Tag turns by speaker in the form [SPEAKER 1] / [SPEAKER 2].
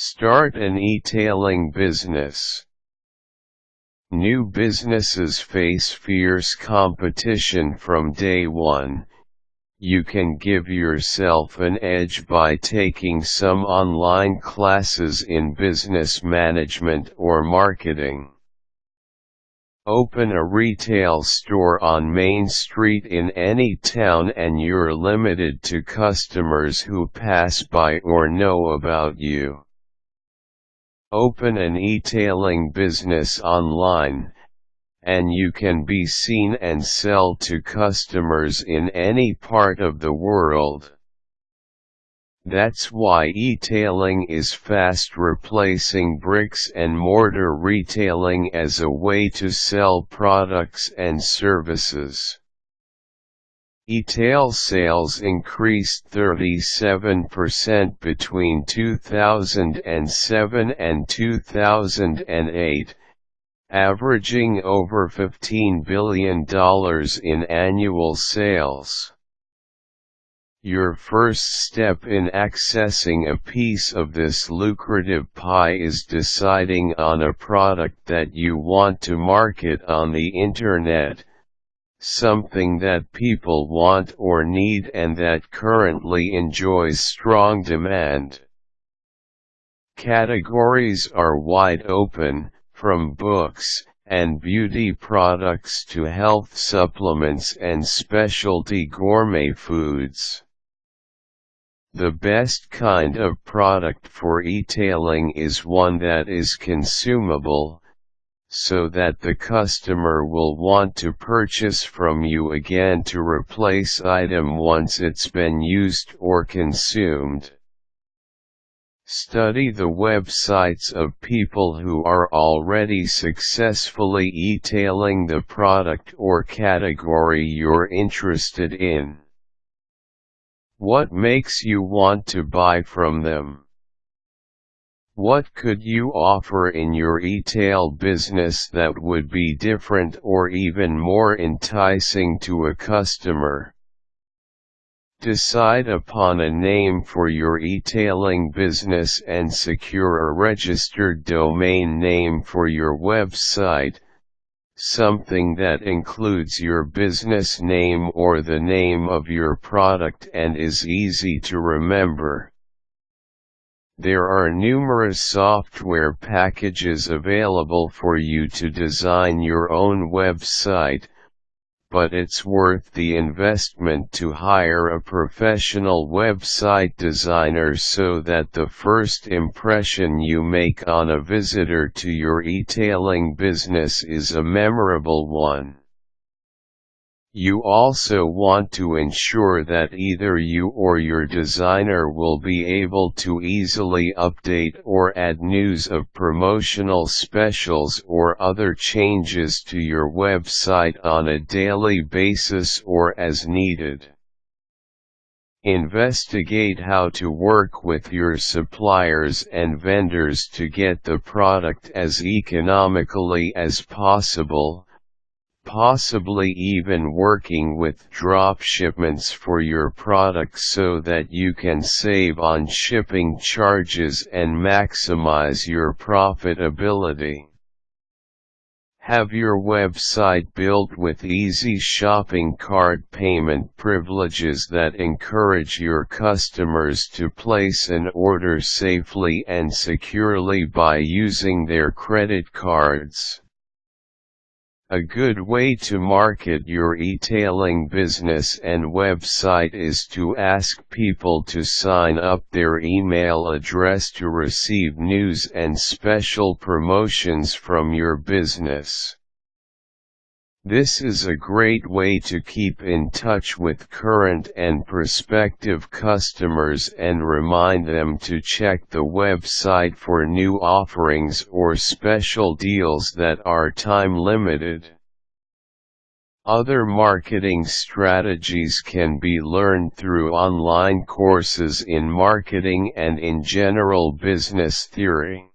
[SPEAKER 1] Start an e-tailing business. New businesses face fierce competition from day one. You can give yourself an edge by taking some online classes in business management or marketing. Open a retail store on Main Street in any town and you're limited to customers who pass by or know about you. Open an e-tailing business online, and you can be seen and sell to customers in any part of the world. That's why e-tailing is fast replacing bricks and mortar retailing as a way to sell products and services. E-tail sales increased 37% between 2007 and 2008, averaging over $15 billion in annual sales. Your first step in accessing a piece of this lucrative pie is deciding on a product that you want to market on the internet, something that people want or need and that currently enjoys strong demand. Categories are wide open, from books and beauty products to health supplements and specialty gourmet foods. The best kind of product for e-tailing is one that is consumable, so that the customer will want to purchase from you again to replace item once it's been used or consumed. Study the websites of people who are already successfully e-tailing the product or category you're interested in. What makes you want to buy from them? What could you offer in your e-tail business that would be different or even more enticing to a customer? Decide upon a name for your e-tailing business and secure a registered domain name for your website, something that includes your business name or the name of your product and is easy to remember. There are numerous software packages available for you to design your own website, but it's worth the investment to hire a professional website designer so that the first impression you make on a visitor to your e-tailing business is a memorable one. You also want to ensure that either you or your designer will be able to easily update or add news of promotional specials or other changes to your website on a daily basis or as needed. Investigate how to work with your suppliers and vendors to get the product as economically as possible, possibly even working with drop shipments for your product so that you can save on shipping charges and maximize your profitability. Have your website built with easy shopping cart payment privileges that encourage your customers to place an order safely and securely by using their credit cards. A good way to market your e-tailing business and website is to ask people to sign up their email address to receive news and special promotions from your business. This is a great way to keep in touch with current and prospective customers and remind them to check the website for new offerings or special deals that are time-limited. Other marketing strategies can be learned through online courses in marketing and in general business theory.